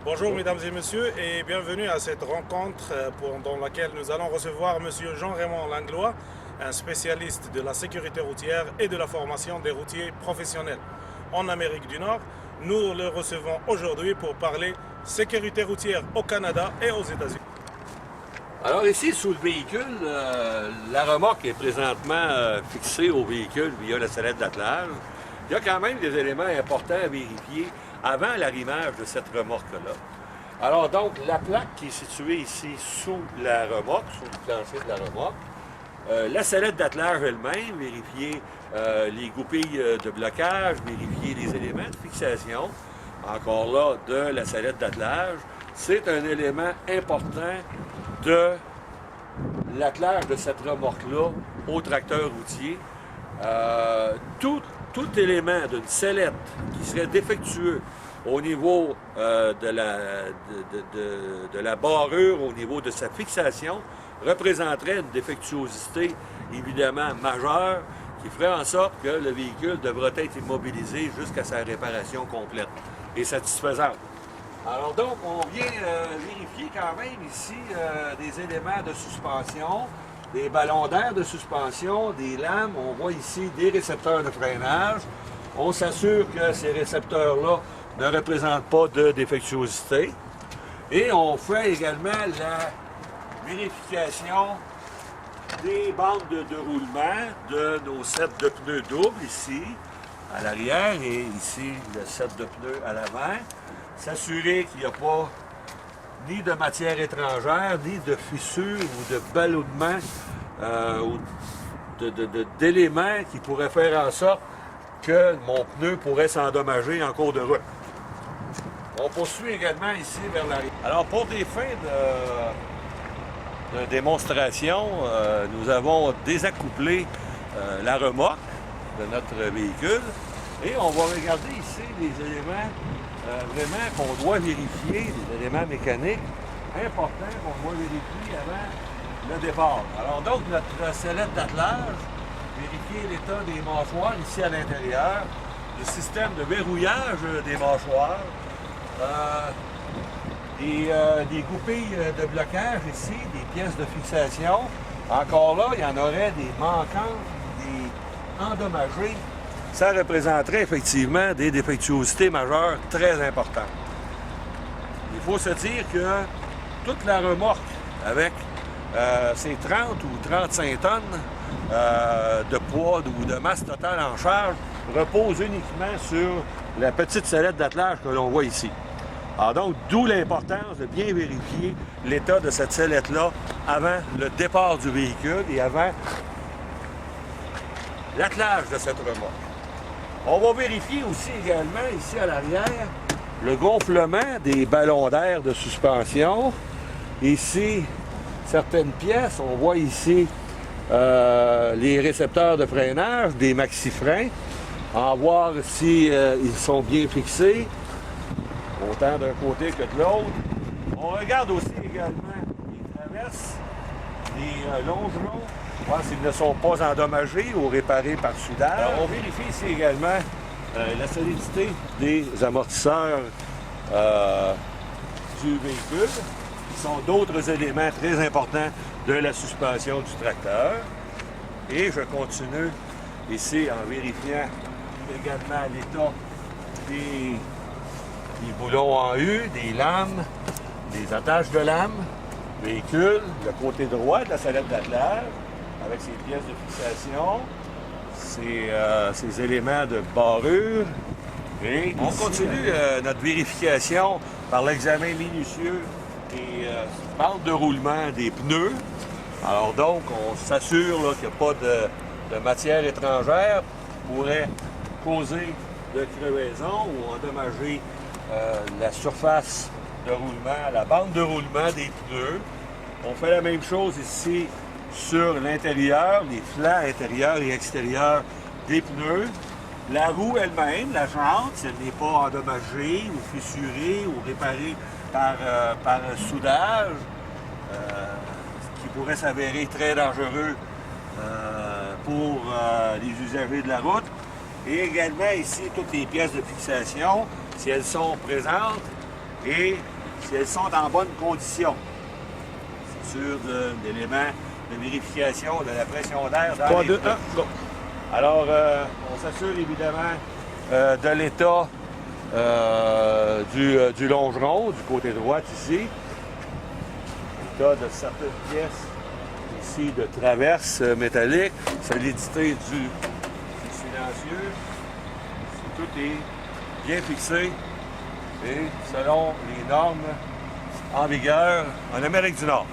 Bonjour mesdames et messieurs et bienvenue à cette rencontre dans laquelle nous allons recevoir monsieur Jean-Raymond Langlois, un spécialiste de la sécurité routière et de la formation des routiers professionnels en Amérique du Nord. Nous le recevons aujourd'hui pour parler sécurité routière au Canada et aux États-Unis. Alors ici, sous le véhicule, la remorque est présentement fixée au véhicule via la sellette d'attelage. Il y a quand même des éléments importants à vérifier avant l'arrimage de cette remorque-là. Alors donc, la plaque qui est située ici sous la remorque, sous le plancher de la remorque, la sellette d'attelage elle-même, vérifier les goupilles de blocage, vérifier les éléments de fixation, encore là, de la sellette d'attelage, c'est un élément important de l'attelage de cette remorque-là au tracteur routier. Tout élément d'une sellette qui serait défectueux au niveau de la barrure, au niveau de sa fixation, représenterait une défectuosité évidemment majeure qui ferait en sorte que le véhicule devra être immobilisé jusqu'à sa réparation complète et satisfaisante. Alors donc, on vient vérifier quand même ici des éléments de suspension, des ballons d'air de suspension, des lames. On voit ici des récepteurs de freinage. On s'assure que ces récepteurs-là ne représentent pas de défectuosité. Et on fait également la vérification des bandes de roulement de nos sets de pneus doubles ici, à l'arrière, et ici le set de pneus à l'avant. S'assurer qu'il n'y a pas ni de matière étrangère, ni de fissures ou de ballonnement ou d'éléments qui pourraient faire en sorte que mon pneu pourrait s'endommager en cours de route. On poursuit également ici vers l'arrière. Alors pour des fins de démonstration, nous avons désaccouplé la remorque de notre véhicule et on va regarder ici les éléments vraiment qu'on doit vérifier, des éléments mécaniques importants qu'on doit vérifier avant le départ. Alors donc, notre sellette d'attelage, vérifier l'état des mâchoires ici à l'intérieur, le système de verrouillage des mâchoires, des goupilles de blocage ici, des pièces de fixation. Encore là, il y en aurait des manquantes, des endommagées. Ça représenterait effectivement des défectuosités majeures très importantes. Il faut se dire que toute la remorque, avec ses 30 ou 35 tonnes de poids ou de masse totale en charge, repose uniquement sur la petite sellette d'attelage que l'on voit ici. Alors donc, d'où l'importance de bien vérifier l'état de cette sellette-là avant le départ du véhicule et avant l'attelage de cette remorque. On va vérifier aussi également, ici à l'arrière, le gonflement des ballons d'air de suspension. Ici, certaines pièces, on voit ici les récepteurs de freinage, des maxi-freins, en voir si ils sont bien fixés, autant d'un côté que de l'autre. On regarde aussi également les traverses, les longerons, voir s'ils ne sont pas endommagés ou réparés par soudage. Alors, on vérifie ici également la solidité des amortisseurs du véhicule, qui sont d'autres éléments très importants de la suspension du tracteur. Et je continue ici en vérifiant également l'état des boulons en U, des lames, des attaches de lames, véhicule, le côté droit de la sellette d'attelage, avec ses pièces de fixation, ses éléments de barrure. Et on continue notre vérification par l'examen minutieux des bandes de roulement des pneus. Alors donc, on s'assure qu'il n'y a pas de matière étrangère qui pourrait causer de crevaison ou endommager la surface de roulement, la bande de roulement des pneus. On fait la même chose ici sur l'intérieur, les flancs intérieurs et extérieurs des pneus. La roue elle-même, la jante, si elle n'est pas endommagée ou fissurée ou réparée par soudage, ce qui pourrait s'avérer très dangereux pour les usagers de la route. Et également ici, toutes les pièces de fixation, si elles sont présentes, et si elles sont en bonne condition. C'est sûr d'éléments de vérification de la pression d'air dans 3, les 2, pneus. 1, go. Alors, on s'assure évidemment de l'état du longeron, du côté droit ici. L'état de certaines pièces ici de traverse métallique, solidité du silencieux. Tout est bien fixé et selon les normes en vigueur en Amérique du Nord.